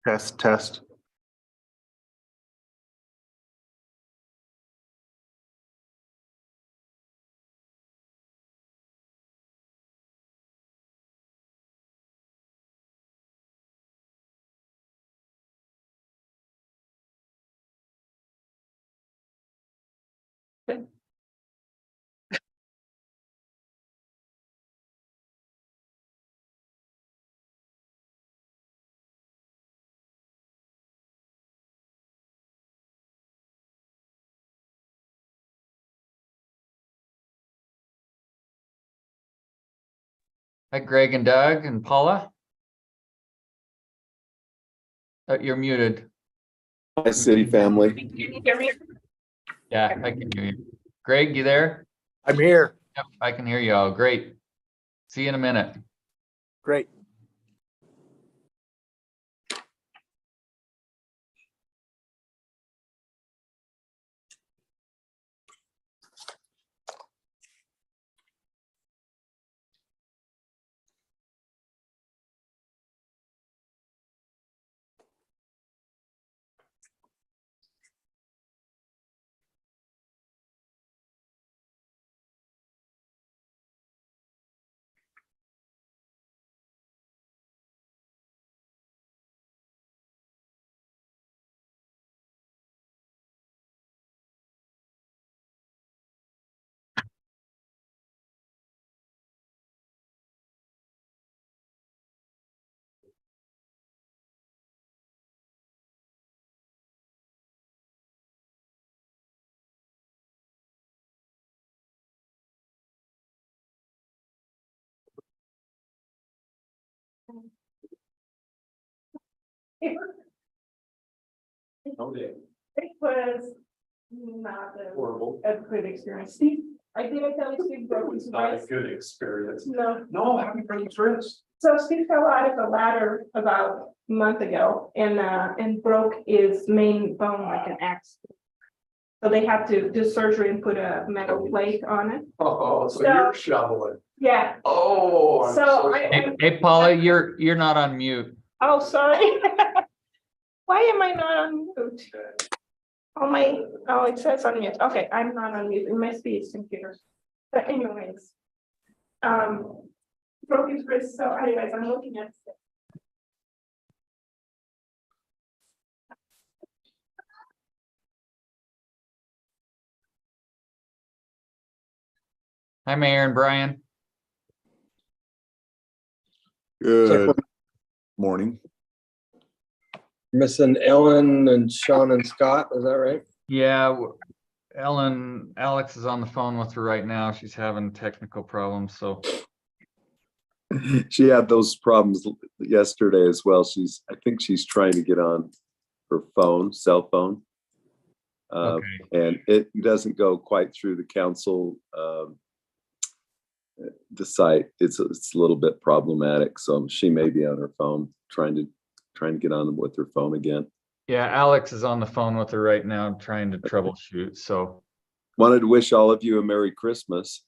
Test, test. Hi, Greg and Doug and Paula. You're muted. Hi, city family. Can you hear me? Yeah, I can hear you. Greg, you there? I'm here. Yep, I can hear you all. Great. See you in a minute. Great. It was not Horrible. a good experience. Steve, I didn't tell you Steve broke his Not a wrist. good experience. No, No, happy brother's wrist. so Steve fell out of a ladder about a month ago and broke his main bone like an axe. So they had to do surgery and put a metal plate on it. Oh, so So- you're shoveling. Yeah, Oh. I'm So sorry. Hey, Paula, you're not on mute. oh, sorry. Why am I not on mute? Oh, it says on mute. Okay, I'm not on mute. It must be his computer. But anyways. Broke his wrist. So anyways, I'm looking at it. Hi, Mayor and Brian. Good morning. Missing Ellen and Sean and Scott, is that right? Yeah, Alex is on the phone with her right now. She's having technical problems, so. She had those problems yesterday as well. I think she's trying to get on her phone, cell phone. Okay. And it doesn't go quite through the council, the site. It's a little bit problematic. So she may be on her phone trying to get on with her phone again. Yeah, Alex is on the phone with her right now trying to troubleshoot, so. Wanted to wish all of you a Merry Christmas.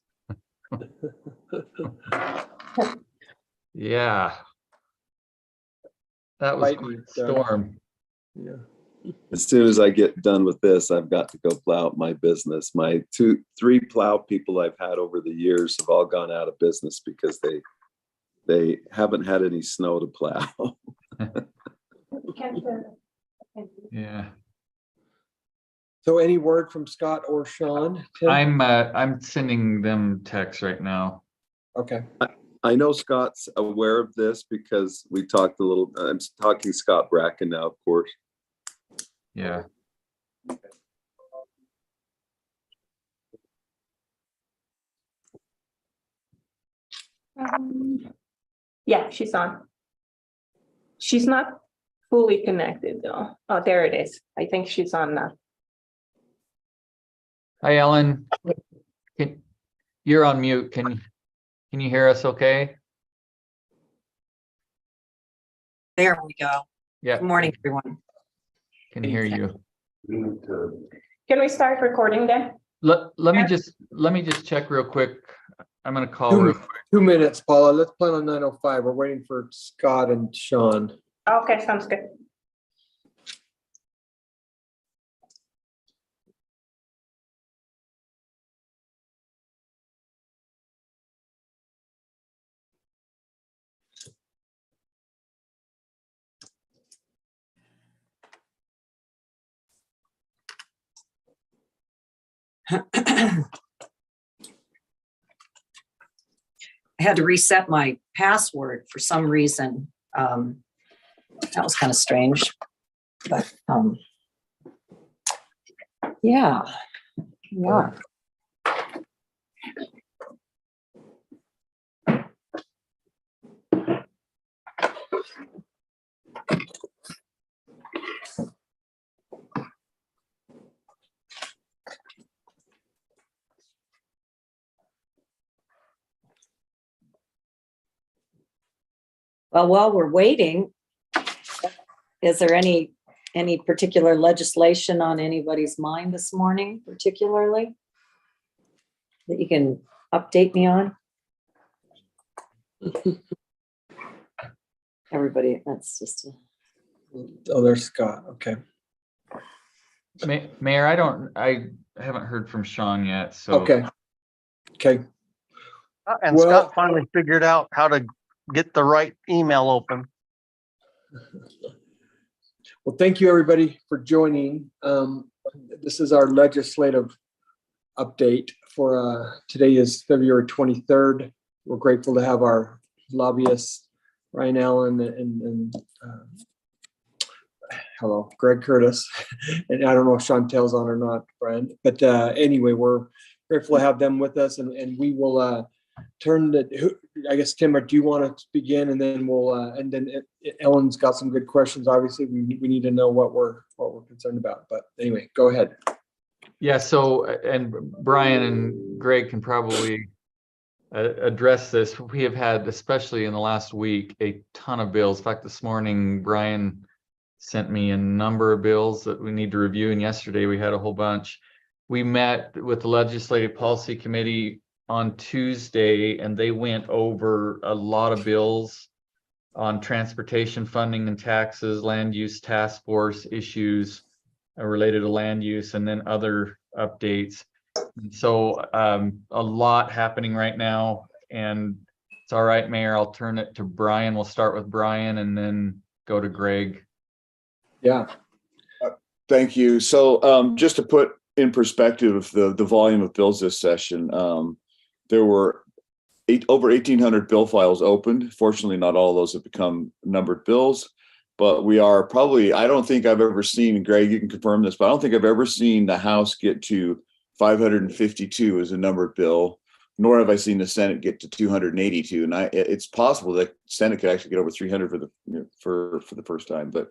Yeah. That was quite a storm. Yeah. As soon as I get done with this, I've got to go plow out my business. My three plow people I've had over the years have all gone out of business because they haven't had any snow to plow. Yeah. So any word from Scott or Sean? Tim? I'm sending them texts right now. Okay. I know Scott's aware of this because we talked a little, I'm talking Scott Bracken now, of course. Yeah. Yeah, she's on. She's not fully connected though. Oh, there it is. I think she's on now. Hi, Ellen. You're on mute. Can you hear us okay? There we go. Yeah. Good morning, everyone. Can hear you. Can we start recording then? Let me just check real quick. I'm gonna call real quick. 2 minutes, Paula. Let's plan on 9:05. We're waiting for Scott and Sean. Okay, sounds good. I had to reset my password for some reason. That was kind of strange, but yeah. Yeah. Well, while we're waiting, is there any particular legislation on anybody's mind this morning, particularly that you can update me on? Everybody, that's just Oh, there's Scott. Okay. Mayor, I haven't heard from Sean yet, so. Okay. Okay. And Well- Scott finally figured out how to get the right email open. Well, thank you, everybody, for joining. This is our legislative update for today is February 23rd. We're grateful to have our lobbyists, Ryan Allen and hello, Greg Curtis. And I don't know if Chantel's on or not, Brian, but anyway, we're grateful to have them with us, and we will turn the, I guess, Tim, do you want to begin, and then we'll and then Ellen's got some good questions. Obviously, we need to know what we're concerned about. But anyway, go ahead. Yeah, so, and Brian and Greg can probably address this. We have had, especially in the last week, a ton of bills. In fact, this morning, Brian sent me a number of bills that we need to review, and yesterday we had a whole bunch. We met with the Legislative Policy Committee on Tuesday, and they went over a lot of bills on transportation funding and taxes, land use task force issues related to land use, and then other updates. So a lot happening right now, and it's all right, Mayor, I'll turn it to Brian. We'll start with Brian and then go to Greg. Yeah. Thank you. So just to put in perspective the volume of bills this session, there were over 1,800 bill files opened. Fortunately, not all of those have become numbered bills, but we are probably, I don't think I've ever seen, Greg, you can confirm this, but I don't think I've ever seen the House get to 552 as a numbered bill, nor have I seen the Senate get to 282. And it's possible that Senate could actually get over 300 for the first time, but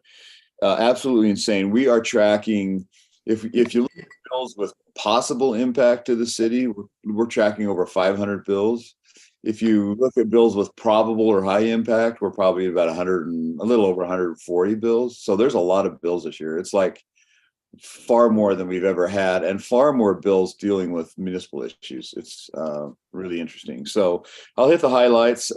absolutely insane. We are tracking, if you look at bills with possible impact to the city, we're tracking over 500 bills. If you look at bills with probable or high impact, we're probably about a little over 140 bills. So there's a lot of bills this year. It's like far more than we've ever had, and far more bills dealing with municipal issues. It's really interesting. So I'll hit the highlights,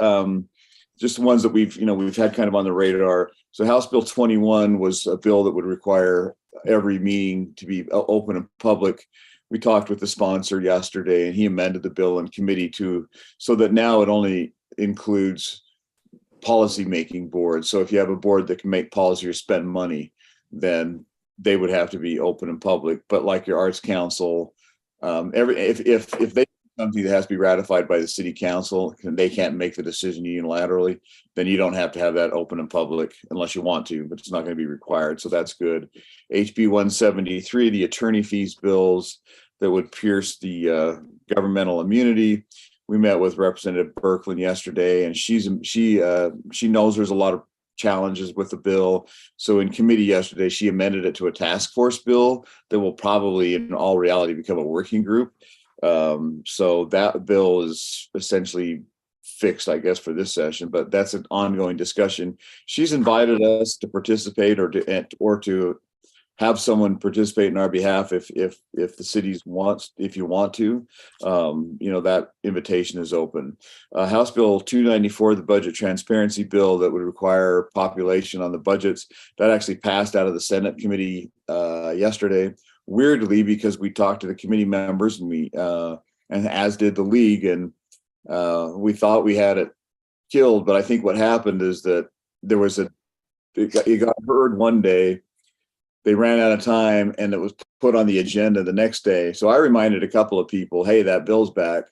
just the ones that we've had kind of on the radar. So House Bill 21 was a bill that would require every meeting to be open and public. We talked with the sponsor yesterday, and he amended the bill in committee so that now it only includes policy making boards. So if you have a board that can make policy or spend money, then they would have to be open and public. But like your Arts Council, if they something that has to be ratified by the city council and they can't make the decision unilaterally, then you don't have to have that open and public unless you want to, but it's not going to be required. So that's good. HB 173, the attorney fees bills that would pierce the governmental immunity. We met with Representative Birkeland yesterday, and she knows there's a lot of challenges with the bill. So in committee yesterday, she amended it to a task force bill that will probably in all reality become a working group. So that bill is essentially fixed, I guess, for this session, but that's an ongoing discussion. She's invited us to participate or to have someone participate in our behalf if the cities wants, if you want to, that invitation is open. House Bill 294, the budget transparency bill that would require population on the budgets, that actually passed out of the Senate committee yesterday. Weirdly, because we talked to the committee members and and as did the league, and we thought we had it killed, but I think what happened is that there was it got heard one day. they ran out of time and it was put on the agenda the next day. So I reminded a couple of people, hey, that bill's back.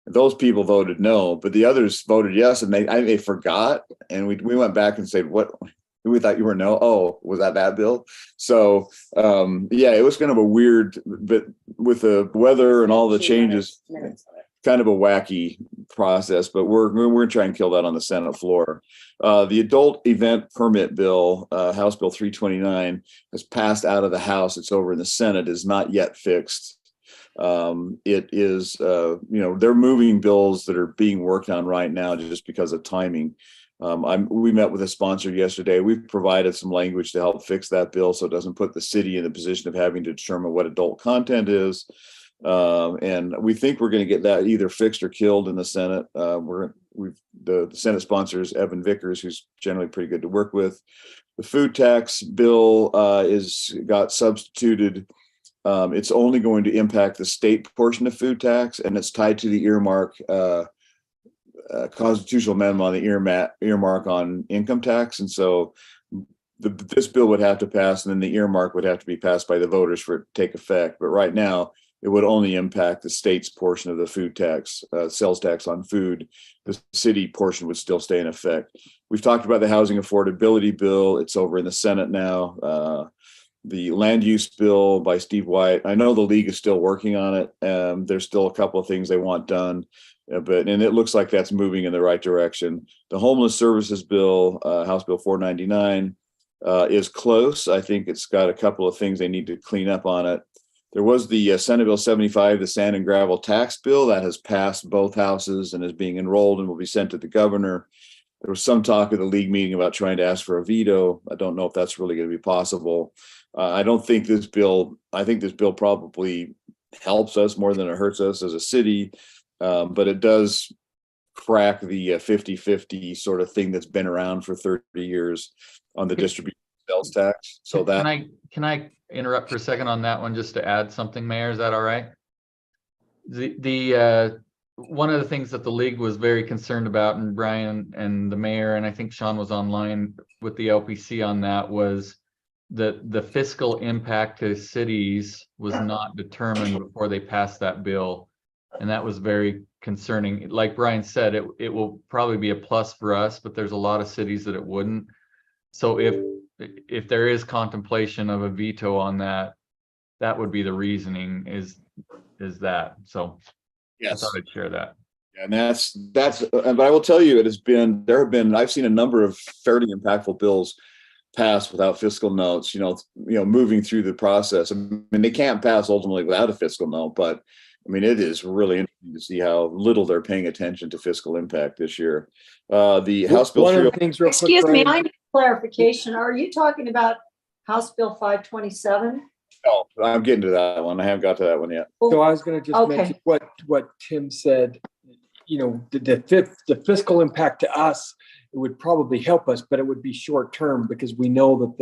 Those people voted no, but the others voted yes, and they forgot. And we went back and said, what? We thought you were no. Oh, was that bill? So yeah, it was kind of a weird, but with the weather and all the changes, kind of a wacky process. But we're going to try and kill that on the Senate floor. The adult event permit bill, House Bill 329, has passed out of the House. It's over in the Senate. Is not yet fixed. It is, they're moving bills that are being worked on right now just because of timing. We met with a sponsor yesterday. We've provided some language to help fix that bill so it doesn't put the city in the position of having to determine what adult content is. And we think we're going to get that either fixed or killed in the Senate. The Senate sponsor is Evan Vickers, who's generally pretty good to work with. The food tax bill got substituted. It's only going to impact the state portion of food tax, and it's tied to the earmark. Constitutional amendment on the earmark on income tax. And so this bill would have to pass, and then the earmark would have to be passed by the voters for it to take effect. But right now, it would only impact the state's portion of the food tax, sales tax on food. The city portion would still stay in effect. We've talked about the housing affordability bill. It's over in the Senate now. The land use bill by Steve White. I know the league is still working on it. There's still a couple of things they want done. And it looks like that's moving in the right direction. The homeless services bill, House Bill 499, is close. I think it's got a couple of things they need to clean up on it. There was the Senate Bill 75, the sand and gravel tax bill that has passed both houses and is being enrolled and will be sent to the governor. There was some talk at the league meeting about trying to ask for a veto. I don't know if that's really going to be possible. I think this bill probably helps us more than it hurts us as a city. But it does crack the 50-50 sort of thing that's been around for 30 years on the distribution sales tax. So that can I interrupt for a second on that one just to add something, Mayor? Is that all right? The one of the things that the league was very concerned about, and Brian and the mayor, and I think Sean was online with the LPC on that, was that the fiscal impact to cities was not determined before they passed that bill. And that was very concerning. Like Brian said, it will probably be a plus for us, but there's a lot of cities that it wouldn't. So if there is contemplation of a veto on that, that would be the reasoning is that. So yes, I thought I'd share that. And that's but I will tell you, I've seen a number of fairly impactful bills pass without fiscal notes, moving through the process. I mean, they can't pass ultimately without a fiscal note, but I mean, it is really interesting to see how little they're paying attention to fiscal impact this year. The House Bill. One of the things real quick, Excuse me, Brian. I need clarification. Are you talking about House Bill 527? No, I'm getting to that one. I haven't got to that one yet. So I was going to just Okay. mention what Tim said. The fiscal impact to us, it would probably help us, but it would be short term because we know that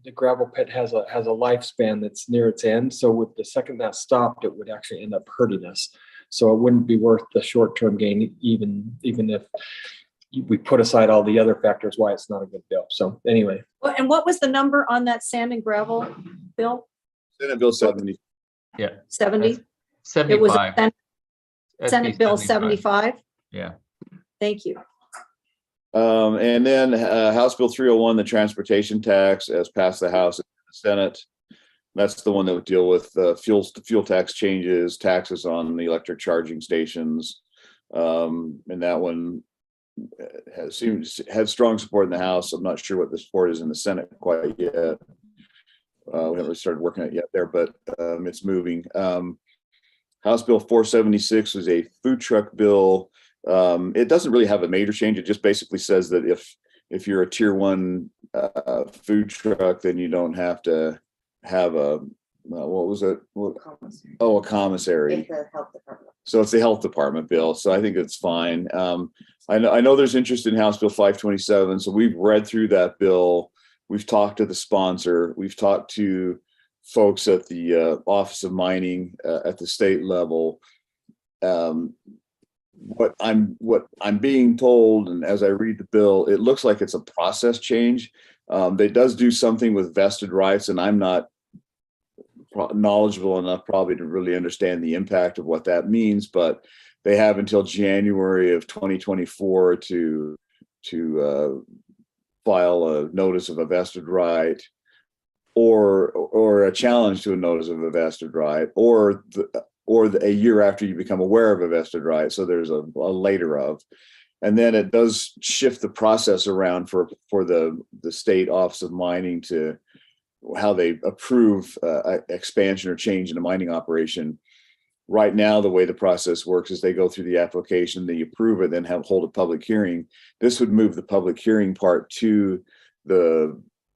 the gravel pit has a lifespan that's near its end. So with the second that stopped, it would actually end up hurting us. So it wouldn't be worth the short term gain, even if we put aside all the other factors why it's not a good bill. So anyway. Well, and what was the number on that sand and gravel bill? Senate Bill 70. 70? 75. It was Senate SB Bill 75? Yeah. Thank you. And then House Bill 301, the transportation tax, has passed the House and the Senate. That's the one that would deal with fuel tax changes, taxes on the electric charging stations. And that one had strong support in the House. I'm not sure what the support is in the Senate quite yet. We haven't really started working on it yet there, but it's moving. House Bill 476 was a food truck bill. It doesn't really have a major change. It just basically says that if you're a tier 1 food truck, then you don't have to have a what was it? A commissary. So it's the health department bill. So I think it's fine. I know there's interest in House Bill 527. So we've read through that bill. We've talked to the sponsor. We've talked to folks at the Office of Mining at the state level. what I'm being told, and as I read the bill, it looks like it's a process change. It does do something with vested rights, and I'm not knowledgeable enough probably to really understand the impact of what that means, but they have until January of 2024 to file a notice of a vested right, or a challenge to a notice of a vested right, or a year after you become aware of a vested right. So there's a later of, and then it does shift the process around for the state Office of Mining to how they approve expansion or change in a mining operation. Right now, the way the process works is they go through the application, they approve it, then hold a public hearing. This would move the public hearing part to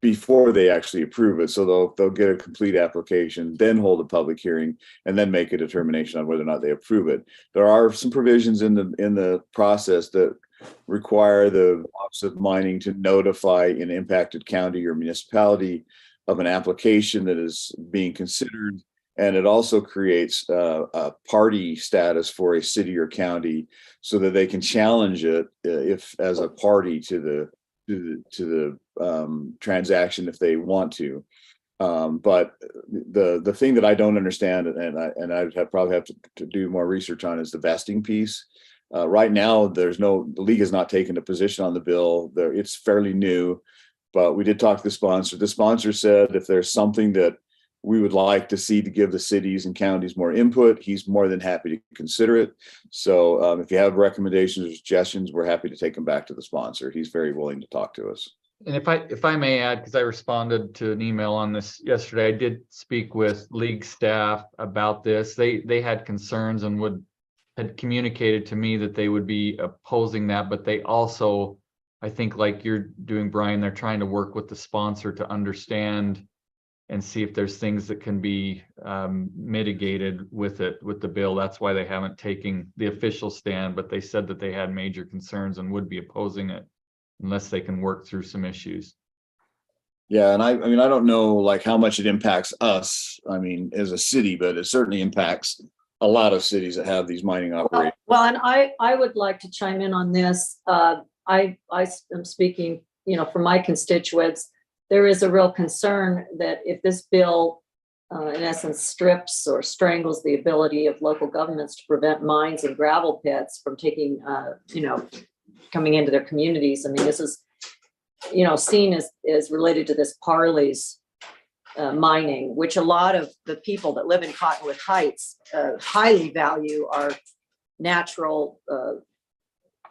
before they actually approve it. So they'll get a complete application, then hold a public hearing, and then make a determination on whether or not they approve it. There are some provisions in the process that require the Office of Mining to notify an impacted county or municipality of an application that is being considered. And it also creates a party status for a city or county so that they can challenge it if as a party to the transaction if they want to. But the thing that I don't understand, and I'd probably have to do more research on, is the vesting piece. Right now, the league has not taken a position on the bill. It's fairly new, but we did talk to the sponsor. The sponsor said if there's something that we would like to see to give the cities and counties more input, he's more than happy to consider it. So if you have recommendations or suggestions, we're happy to take them back to the sponsor. He's very willing to talk to us. And if I may add, because I responded to an email on this yesterday, I did speak with league staff about this. They had concerns and had communicated to me that they would be opposing that, but they also, I think like you're doing, Brian, they're trying to work with the sponsor to understand and see if there's things that can be mitigated with the bill. That's why they haven't taken the official stand, but they said that they had major concerns and would be opposing it unless they can work through some issues. Yeah, and I mean, I don't know like how much it impacts us, I mean, as a city, but it certainly impacts a lot of cities that have these mining operations. Well, and I would like to chime in on this. I am speaking, for my constituents. There is a real concern that if this bill, in essence, strips or strangles the ability of local governments to prevent mines and gravel pits from taking, coming into their communities. I mean, this is, seen as related to this Parley's mining, which a lot of the people that live in Cottonwood Heights highly value our natural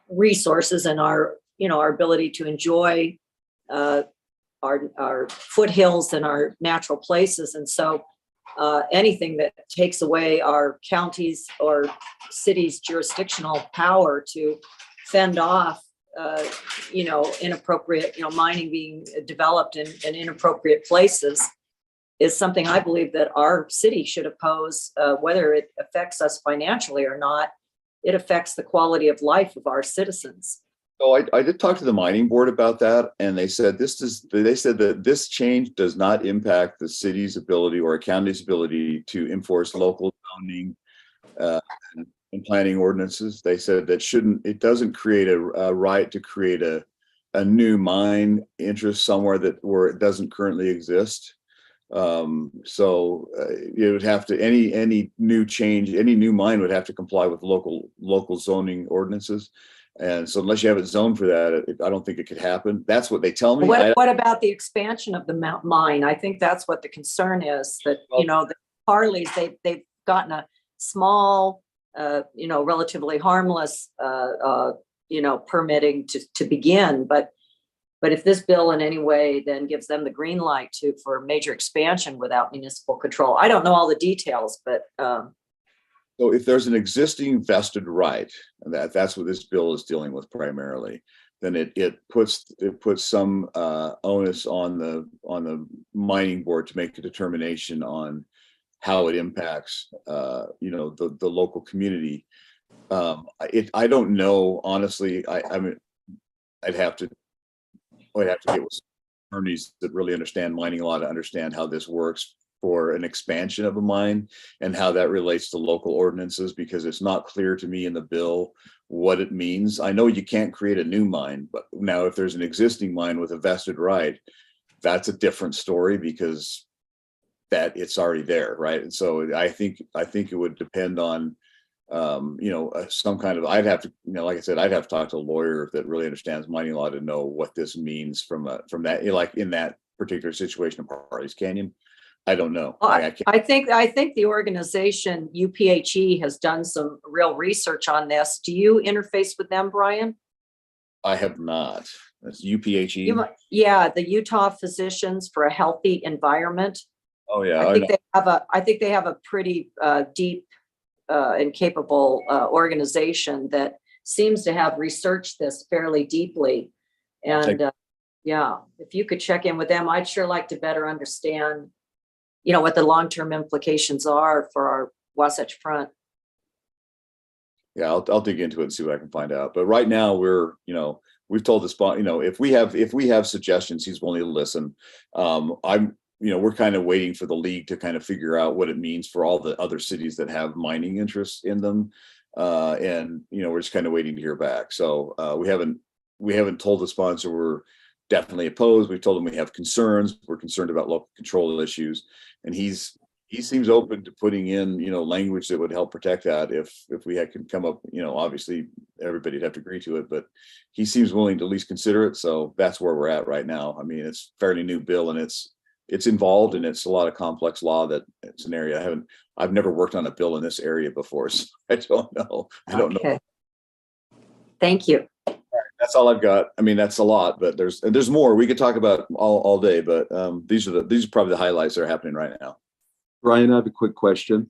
resources and our ability to enjoy our foothills and our natural places. And so anything that takes away our counties or cities' jurisdictional power to fend off, inappropriate, mining being developed in inappropriate places is something I believe that our city should oppose, whether it affects us financially or not. It affects the quality of life of our citizens. So I did talk to the mining board about that, and they said that this change does not impact the city's ability or a county's ability to enforce local zoning and planning ordinances. They said that it doesn't create a right to create a new interest somewhere where it doesn't currently exist. So it would have to, any new change, any new mine would have to comply with local zoning ordinances. And so unless you have it zoned for that, I don't think it could happen. That's what they tell me. What about the expansion of the mine? I think that's what the concern is, that, the Parleys, they've gotten a small, relatively harmless, permitting to begin. But if this bill in any way then gives them the green light for major expansion without municipal control, I don't know all the details, but so if there's an existing vested right, and that's what this bill is dealing with primarily, then it puts some onus on the mining board to make a determination on how it impacts the local community. I don't know, honestly. I mean, I'd have to get with attorneys that really understand mining law to understand how this works for an expansion of a mine and how that relates to local ordinances, because it's not clear to me in the bill what it means. I know you can't create a new mine, but now if there's an existing mine with a vested right, that's a different story, because that it's already there, right? And so I think it would depend on some kind of, I'd have to, like I said, I'd have to talk to a lawyer that really understands mining law to know what this means from that, like in that particular situation of Harley's Canyon. I don't know. Well, I can't. I think the organization UPHE has done some real research on this. Do you interface with them, Brian? I have not. That's UPHE. Yeah, the Utah Physicians for a Healthy Environment. Oh yeah. I think they have a pretty deep and capable organization that seems to have researched this fairly deeply. And yeah, if you could check in with them, I'd sure like to better understand, what the long-term implications are for our Wasatch Front. Yeah, I'll dig into it and see what I can find out. But right now we've told the spot, if we have suggestions, he's willing to listen. We're kind of waiting for the league to kind of figure out what it means for all the other cities that have mining interests in them. We're just kind of waiting to hear back. So we haven't told the sponsor we're definitely opposed. We've told them we have concerns. We're concerned about local control issues. And he seems open to putting in, language that would help protect that if we can come up, obviously everybody'd have to agree to it, but he seems willing to at least consider it. So that's where we're at right now. I mean, it's a fairly new bill, and it's involved, and it's a lot of complex law that it's an area I've never worked on a bill in this area before. So I don't know. Okay. Thank you. That's all I've got. I mean, that's a lot, but there's more we could talk about all day, but these are probably the highlights that are happening right now. Brian, I have a quick question.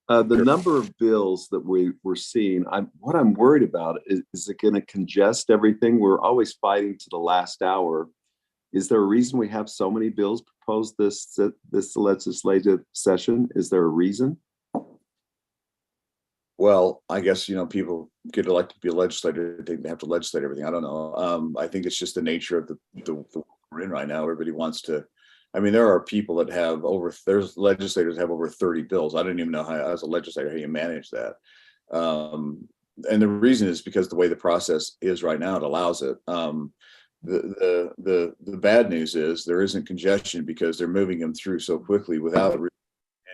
The number of bills that we're seeing, what I'm worried about is it going to congest everything? We're always fighting to the last hour. Is there a reason we have so many bills proposed this legislative session? Is there a reason? Well, I guess, people get elected to be a legislator. They have to legislate everything. I don't know. I think it's just the nature of the we're in right now. Everybody wants to. I mean, there are people that there's legislators have over 30 bills. I don't even know how, as a legislator, how you manage that. And the reason is because the way the process is right now, it allows it. The bad news is there isn't congestion because they're moving them through so quickly without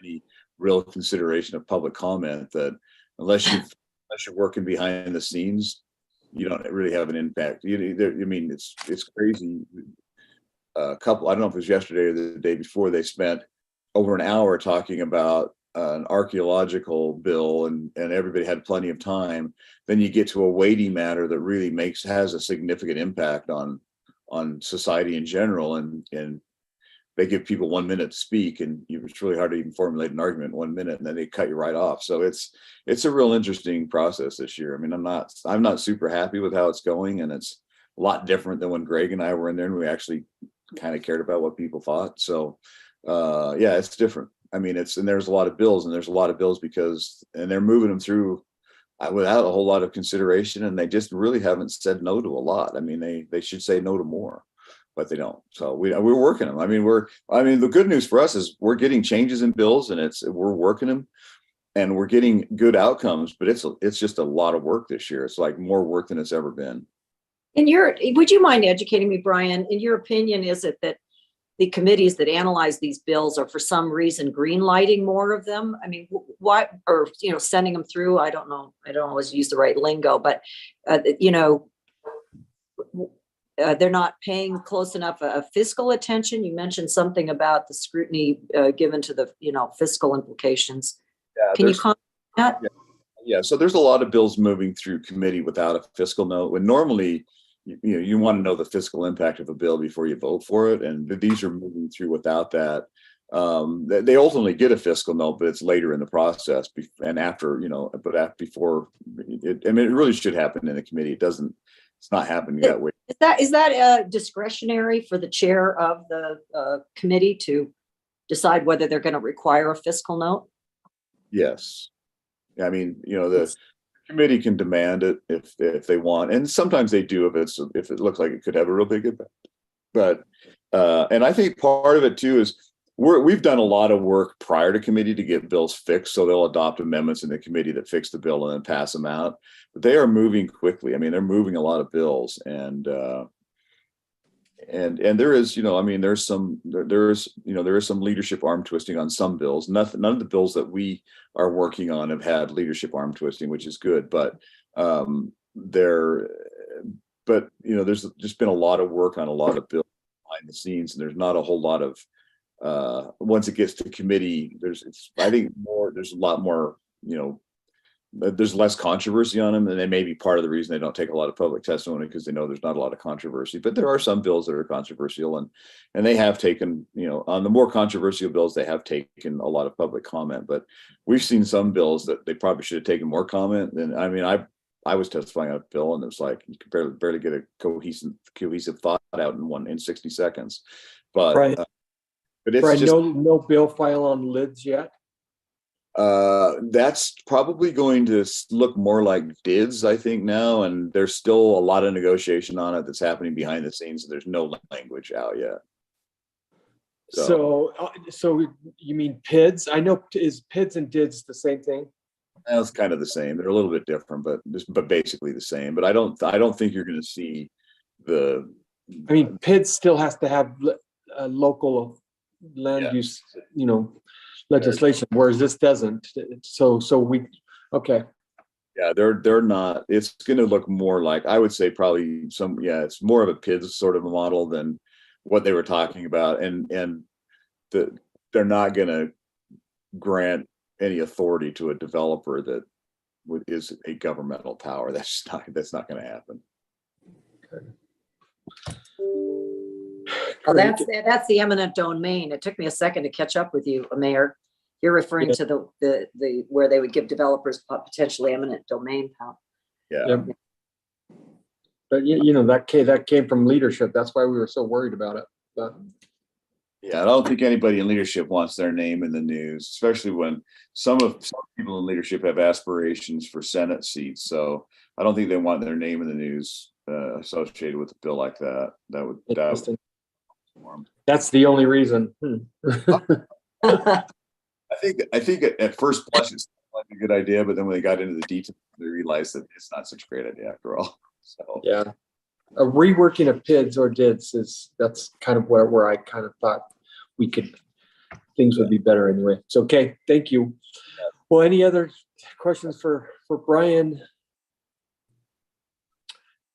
any real consideration of public comment, that unless you're working behind the scenes, you don't really have an impact. It's crazy. I don't know if it was yesterday or the day before, they spent over an hour talking about an archaeological bill, and everybody had plenty of time. Then you get to a weighty matter that really has a significant impact on society in general, and they give people 1 minute to speak, and it's really hard to even formulate an argument in 1 minute, and then they cut you right off. So it's a real interesting process this year. I mean, I'm not super happy with how it's going, and it's a lot different than when Greg and I were in there and we actually kind of cared about what people thought. So yeah, it's different. I mean, there's a lot of bills, and they're moving them through without a whole lot of consideration, and they just really haven't said no to a lot. I mean, they should say no to more, but they don't. So we're working them. I mean, the good news for us is we're getting changes in bills, and we're working them, and we're getting good outcomes, but it's just a lot of work this year. It's like more work than it's ever been. Would you mind educating me, Brian? In your opinion, is it that the committees that analyze these bills are for some reason green lighting more of them? I mean, why, or, sending them through? I don't know. I don't always use the right lingo, but, they're not paying close enough fiscal attention. You mentioned something about the scrutiny given to the, fiscal implications. Yeah, Can you comment on that? Yeah. So there's a lot of bills moving through committee without a fiscal note, when normally, you want to know the fiscal impact of a bill before you vote for it. And these are moving through without that. They ultimately get a fiscal note, but it's later in the process and after, before it, I mean, it really should happen in a committee. It's not happening that way. Is that discretionary for the chair of the committee to decide whether they're going to require a fiscal note? Yes. I mean, the committee can demand it if they want, and sometimes they do if it looks like it could have a real big impact. But and I think part of it too is we've done a lot of work prior to committee to get bills fixed. So they'll adopt amendments in the committee that fix the bill and then pass them out. But they are moving quickly. I mean, they're moving a lot of bills, and there is, I mean, there is some leadership arm twisting on some bills. None of the bills that we are working on have had leadership arm twisting, which is good. But there's just been a lot of work on a lot of bills behind the scenes, and there's not a whole lot of once it gets to committee, there's a lot more, there's less controversy on them, and they may be part of the reason they don't take a lot of public testimony, because they know there's not a lot of controversy. But there are some bills that are controversial, and they have taken, on the more controversial bills, they have taken a lot of public comment. But we've seen some bills that they probably should have taken more comment. And I mean, I was testifying on a bill, and it was like you could barely get a cohesive thought out in 60 seconds. But Right. But it's Right, just no bill file on lids yet? that's probably going to look more like DIDs, I think, now, and there's still a lot of negotiation on it that's happening behind the scenes, and there's no language out yet. So you mean PIDs? I know, is PIDs and DIDs the same thing? It's kind of the same. They're a little bit different, but basically the same. But I don't think you're going to see the. I mean, PIDs still has to have local land Yeah. use, legislation, whereas this doesn't. Okay. Yeah, they're not. It's going to look more like, I would say, probably it's more of a PIDs sort of a model than what they were talking about, and they're not going to grant any authority to a developer that is a governmental power. That's not going to happen. Well, that's the eminent domain. It took me a second to catch up with you, Mayor. You're referring to the where they would give developers potentially eminent domain power. Yeah. Yep. But that came from leadership. That's why we were so worried about it. But Yeah, I don't think anybody in leadership wants their name in the news, especially when some people in leadership have aspirations for Senate seats. So I don't think they want their name in the news associated with a bill like that. That's the only reason. I think at first blush it's like a good idea, but then when they got into the details, they realized that it's not such a great idea after all. So Yeah. A reworking of PIDs or DIDs that's kind of where I kind of thought things would be better anyway. So, okay, thank you. Well, any other questions for Brian?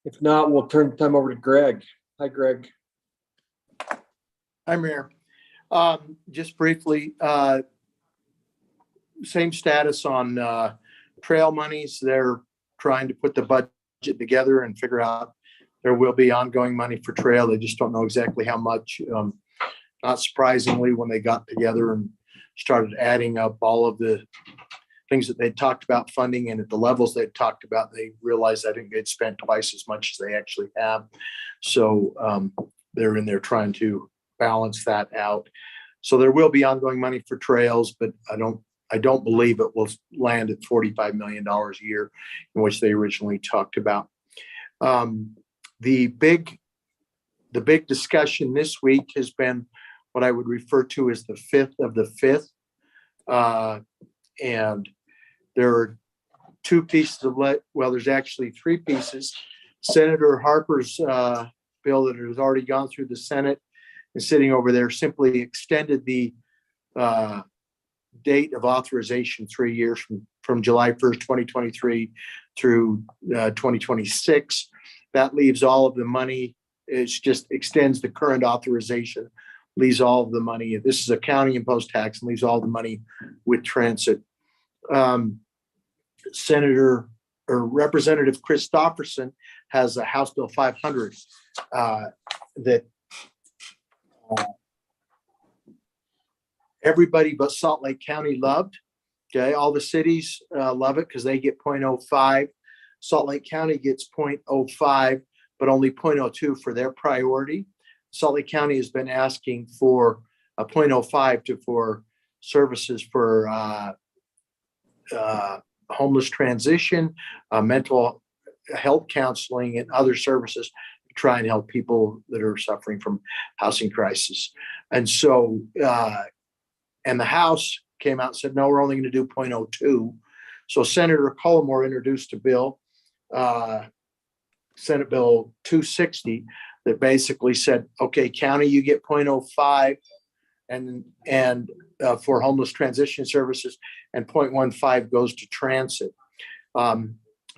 If not, we'll turn the time over to Greg. Hi, Greg. Hi, Mayor. Just briefly, same status on trail monies. They're trying to put the budget together and figure out there will be ongoing money for trail. They just don't know exactly how much. Not surprisingly, when they got together and started adding up all of the things that they talked about funding and at the levels they talked about, they realized I think they'd spent twice as much as they actually have. So they're in there trying to balance that out. So there will be ongoing money for trails, but I don't believe it will land at $45 million a year, in which they originally talked about. The big discussion this week has been what I would refer to as the fifth of the fifth. And there are two pieces there's actually three pieces. Senator Harper's bill that has already gone through the Senate and sitting over there simply extended the date of authorization 3 years from July 1st, 2023 through 2026. That leaves all of the money. It just extends the current authorization, leaves all of the money. This is a county imposed tax and leaves all the money with transit. Representative Christopherson has a House Bill 500 that everybody but Salt Lake County loved. Okay, all the cities love it because they get 0.05. Salt Lake County gets 0.05, but only 0.02 for their priority. Salt Lake County has been asking for a 0.05 for services for homeless transition, mental health counseling, and other services. try and help people that are suffering from housing crisis. And so, and the House came out and said, no, we're only going to do 0.02. So Senator Cullimore introduced a bill, Senate Bill 260, that basically said, okay, county, you get 0.05 and for homeless transition services, and 0.15 goes to transit.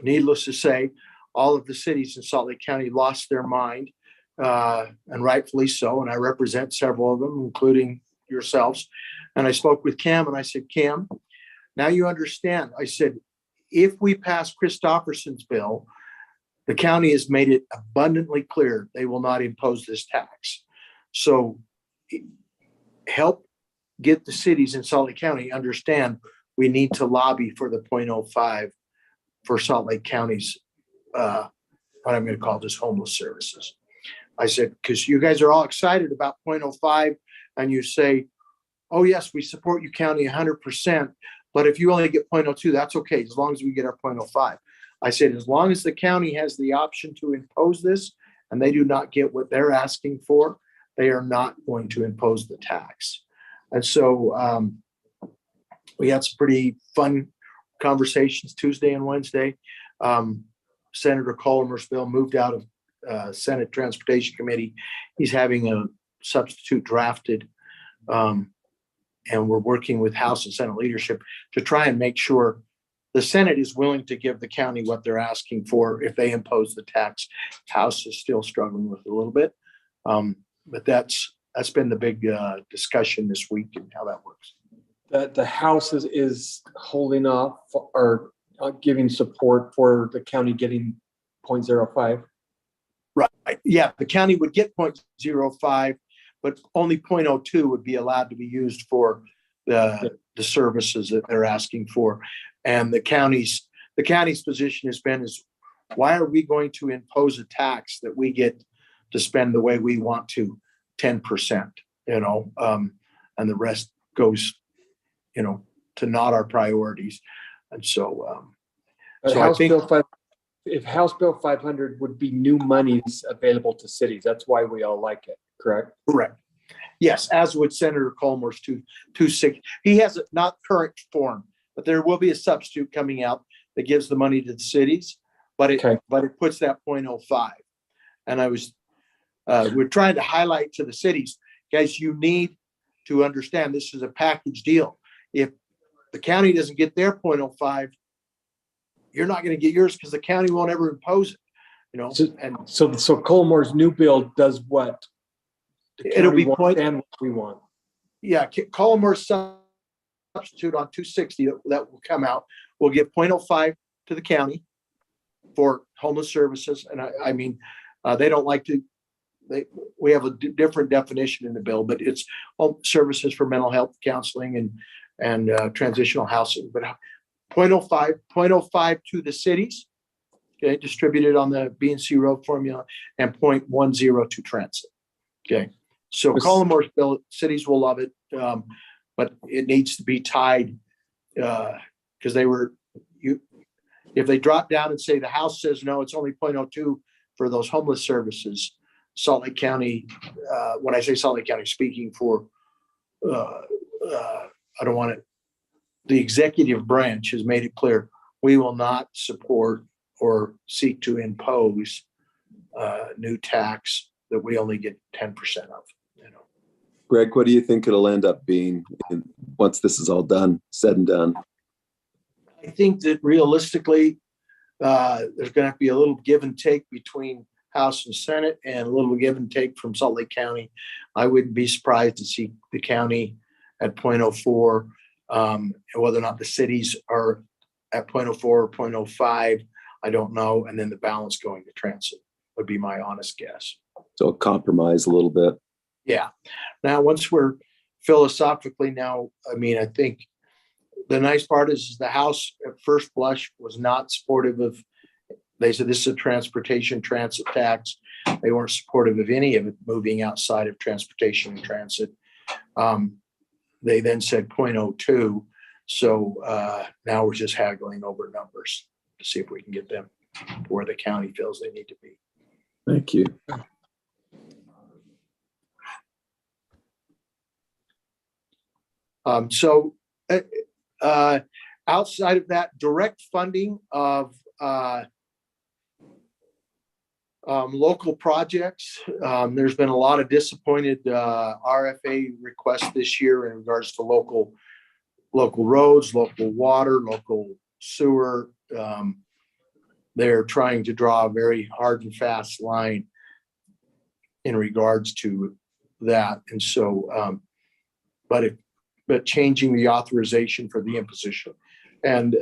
Needless to say, all of the cities in Salt Lake County lost their mind, and rightfully so. And I represent several of them, including yourselves. And I spoke with Cam and I said, Cam, now you understand. I said, if we pass Christopherson's bill, the county has made it abundantly clear they will not impose this tax. So help get the cities in Salt Lake County understand we need to lobby for the 0.05 for Salt Lake County's, what I'm going to call just homeless services. I said, because you guys are all excited about 0.05 and you say, oh yes, we support you county 100%, but if you only get 0.02, that's okay, as long as we get our 0.05. I said, as long as the county has the option to impose this and they do not get what they're asking for, they are not going to impose the tax. And so we had some pretty fun conversations Tuesday and Wednesday. Senator Cullimer's bill moved out of Senate Transportation Committee. He's having a substitute drafted, and we're working with House and Senate leadership to try and make sure the Senate is willing to give the county what they're asking for if they impose the tax. House is still struggling with it a little bit, but that's been the big discussion this week and how that works. The House is holding off or giving support for the county getting 0.05. Right. Yeah, the county would get 0.05, but only 0.02 would be allowed to be used for the services that they're asking for. And the county's position has been is, why are we going to impose a tax that we get to spend the way we want to, 10%, and the rest goes, to not our priorities. And so, if House Bill 500 would be new monies available to cities, that's why we all like it, correct? Correct. Yes, as would Senator Cullimer's 260. He has it not current form, but there will be a substitute coming out that gives the money to the cities, but it puts that 0.05. And we're trying to highlight to the cities, guys, you need to understand this is a package deal. If the county doesn't get their 0.05, you're not going to get yours because the county won't ever impose it. So Cullimer's new bill does what? It'll be what we want. Yeah, Cullimer's substitute on 260 that will come out will give 0.05 to the county for homeless services. And I mean, they don't like to. We have a different definition in the bill, but it's home services for mental health counseling and transitional housing. But 0.05 to the cities, okay, distributed on the B&C road formula, and 0.10 to transit. Okay, so Cullimer's bill, cities will love it, but it needs to be tied because if they drop down and say the House says no, it's only 0.02 for those homeless services. Salt Lake County, when I say Salt Lake County, speaking for, I don't want it, the executive branch has made it clear, we will not support or seek to impose new tax that we only get 10% of. Greg, what do you think it'll end up being once this is all done, said and done? I think that realistically, there's going to have to be a little give and take between House and Senate and a little give and take from Salt Lake County. I wouldn't be surprised to see the county at 0.04, and whether or not the cities are at 0.04 or 0.05, I don't know. And then the balance going to transit would be my honest guess. So compromise a little bit. Yeah. Now, once we're philosophically now, I mean, I think the nice part is the House at first blush was not supportive of. They said this is a transit tax. They weren't supportive of any of it moving outside of transportation and transit. They then said 0.02. So now we're just haggling over numbers to see if we can get them to where the county feels they need to be. Thank you. So outside of that, direct funding of local projects, there's been a lot of disappointed RFA requests this year in regards to local roads, local water, local sewer. They're trying to draw a very hard and fast line in regards to that. And so, but changing the authorization for the imposition. And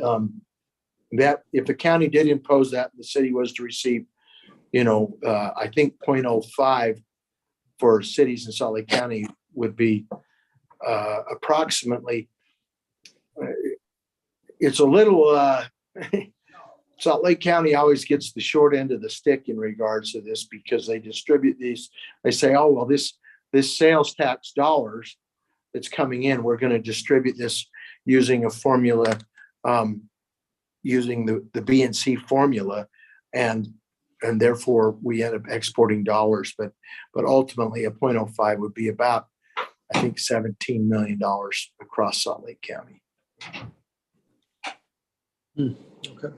that if the county did impose that, the city was to receive, I think 0.05 for cities in Salt Lake County would be approximately, it's a little, Salt Lake County always gets the short end of the stick in regards to this because they distribute these. They say, oh, well, this sales tax dollars that's coming in, we're going to distribute this using a formula, using the B&C formula. And therefore we end up exporting dollars, but ultimately a 0.05 would be about, I think, $17 million across Salt Lake County. Okay.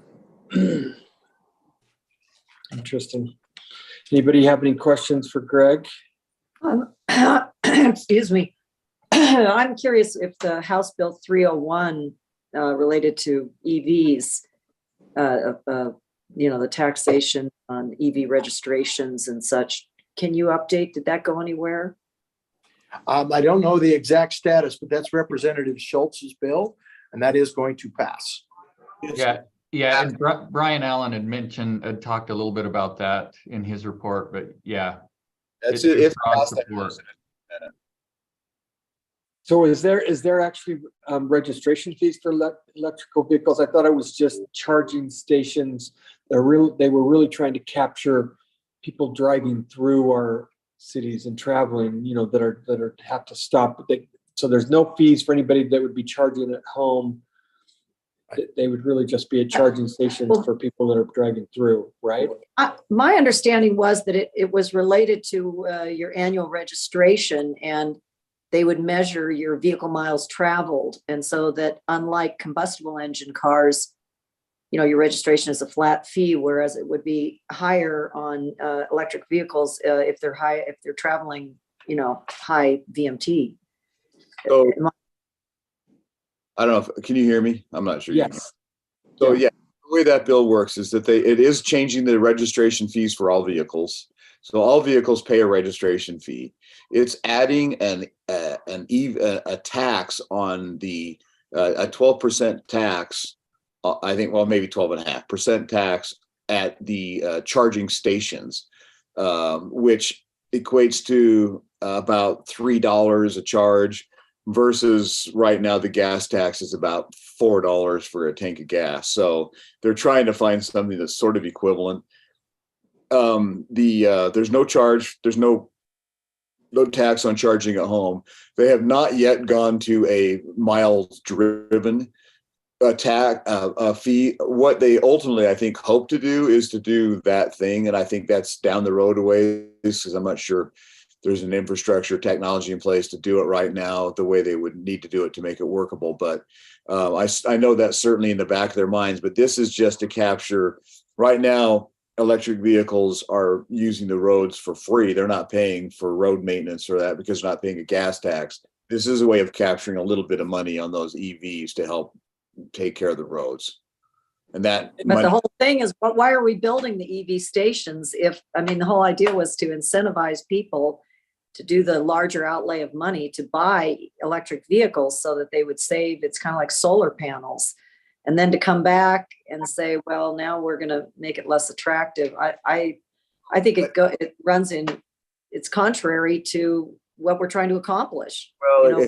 Interesting. Anybody have any questions for Greg? Excuse me. I'm curious if the House Bill 301 related to EVs, the taxation on EV registrations and such. Can you update? Did that go anywhere? I don't know the exact status, but that's Representative Schultz's bill, and that is going to pass. Yeah. And Brian Allen had talked a little bit about that in his report, but yeah. That's It's it. It's broad passed. support. So is there actually registration fees for electrical vehicles? I thought it was just charging stations. They were really trying to capture people driving through our cities and traveling, that have to stop. So there's no fees for anybody that would be charging at home. They would really just be at charging stations for people that are driving through, right? My understanding was that it was related to your annual registration, and they would measure your vehicle miles traveled. And so that unlike combustible engine cars, your registration is a flat fee, whereas it would be higher on electric vehicles if they're traveling, high VMT. So, I don't know. Can you hear me? I'm not sure. Yes. So yeah, the way that bill works is that it is changing the registration fees for all vehicles. So all vehicles pay a registration fee. It's adding a tax on a 12% tax. I think, well, maybe 12.5% tax at the charging stations, which equates to about $3 a charge. Versus right now, the gas tax is about $4 for a tank of gas. So they're trying to find something that's sort of equivalent. There's no charge. There's no tax on charging at home. They have not yet gone to a miles driven fee. What they ultimately, I think, hope to do is to do that thing. And I think that's down the road a ways, because I'm not sure there's an infrastructure technology in place to do it right now the way they would need to do it to make it workable. But I know that's certainly in the back of their minds, but this is just to capture right now. Electric vehicles are using the roads for free. They're not paying for road maintenance or that because they're not paying a gas tax. This is a way of capturing a little bit of money on those EVs to help take care of the roads. And that, but the whole thing is, why are we building the EV stations? The whole idea was to incentivize people to do the larger outlay of money to buy electric vehicles so that they would save. It's kind of like solar panels. And then to come back and say, well, now we're going to make it less attractive. I think it's contrary to what we're trying to accomplish. Well,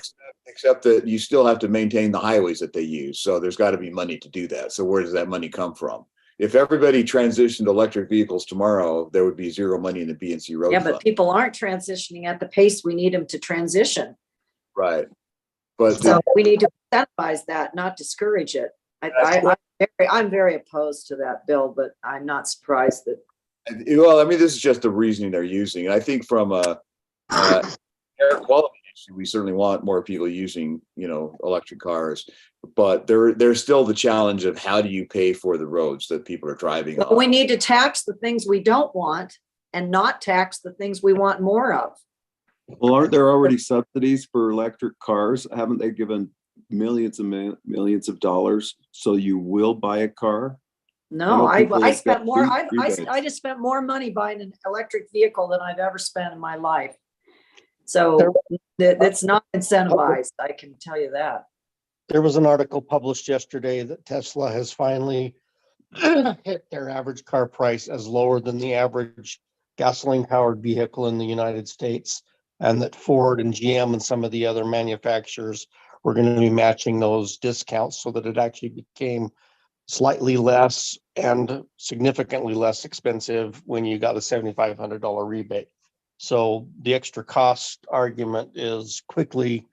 except that you still have to maintain the highways that they use. So there's got to be money to do that. So where does that money come from? If everybody transitioned to electric vehicles tomorrow, there would be zero money in the B&C road fund. But people aren't transitioning at the pace we need them to transition. Right. But so we need to incentivize that, not discourage it. I'm very opposed to that bill, but I'm not surprised that. Well, I mean, this is just the reasoning they're using. And I think from a air quality issue, we certainly want more people using, electric cars. But there's still the challenge of how do you pay for the roads that people are driving But on? we need to tax the things we don't want and not tax the things we want more of. Well, aren't there already subsidies for electric cars? Haven't they given millions of dollars so you will buy a car? No, I know people I have spent got more, rebates. I just spent more money buying an electric vehicle than I've ever spent in my life. So it's not incentivized, I can tell you that. There was an article published yesterday that Tesla has finally hit their average car price as lower than the average gasoline powered vehicle in the United States. And that Ford and GM and some of the other manufacturers were going to be matching those discounts so that it actually became slightly less and significantly less expensive when you got a $7,500 rebate. So the extra cost argument is quickly.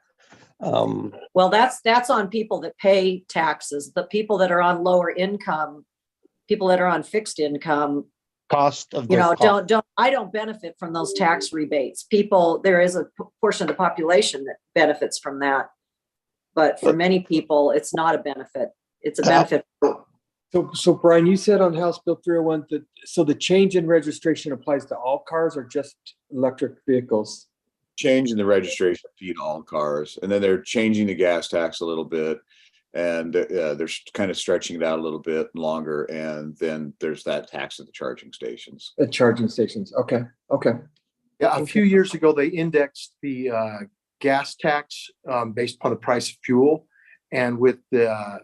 Well, that's on people that pay taxes. The people that are on lower income, people that are on fixed income, Cost of I don't benefit from those tax rebates. There is a portion of the population that benefits from that. But for many people, it's not a benefit. It's a benefit. So Brian, you said on House Bill 301 that, so the change in registration applies to all cars or just electric vehicles? Changing the registration fee to all cars, and then they're changing the gas tax a little bit, and they're kind of stretching it out a little bit longer, and then there's that tax at the charging stations. At charging stations, okay. Yeah, a few years ago, they indexed the gas tax based upon the price of fuel. And with the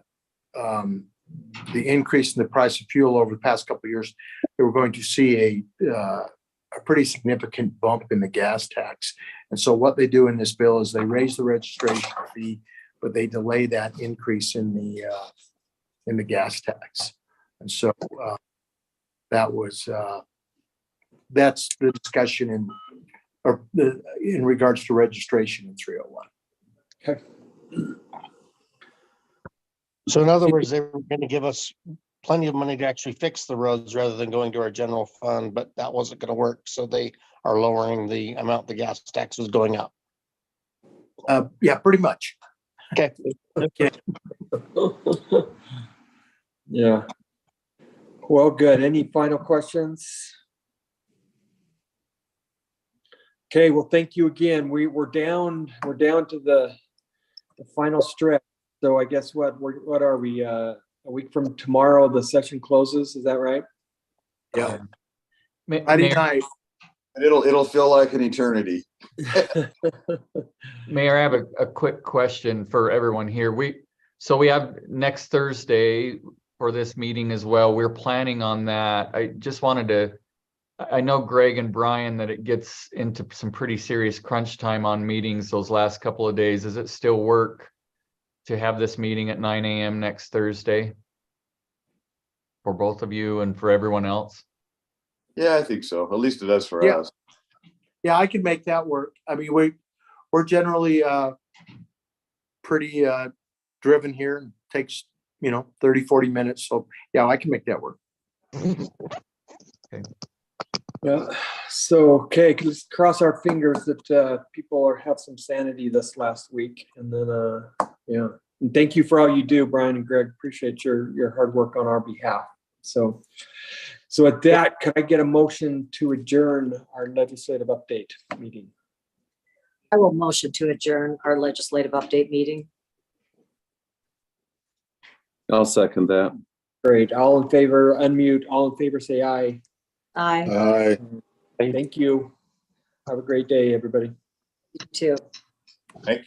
increase in the price of fuel over the past couple of years, they were going to see a pretty significant bump in the gas tax. And so what they do in this bill is they raise the registration fee, but they delay that increase in the gas tax. And so that's the discussion in regards to registration in 301. Okay. So in other words, they were going to give us plenty of money to actually fix the roads rather than going to our general fund, but that wasn't going to work. So they are lowering the amount the gas tax was going up. Yeah, pretty much. Okay. Yeah. Well, good. Any final questions? Okay, well, thank you again. We're down to the final stretch. So I guess what are we, a week from tomorrow, the session closes, is that right? Yeah. Mayor, night. And it'll feel like an eternity. Mayor, I have a quick question for everyone here. We have next Thursday for this meeting as well. We're planning on that. I just wanted to, I know Greg and Brian that it gets into some pretty serious crunch time on meetings those last couple of days. Does it still work to have this meeting at 9 a.m. next Thursday for both of you and for everyone else? Yeah, I think so. At least it does for Yeah. us. Yeah, I can make that work. I mean, we're generally pretty driven here. It takes 30, 40 minutes. So yeah, I can make that work. Yeah. So, okay, let's cross our fingers that people have some sanity this last week. And then, yeah. And thank you for all you do, Brian and Greg. Appreciate your hard work on our behalf. So at that, can I get a motion to adjourn our legislative update meeting? I will motion to adjourn our legislative update meeting. I'll second that. Great. All in favor, unmute. All in favor, say aye. Aye, Thank you. Have a great day, everybody. you too. Thank you.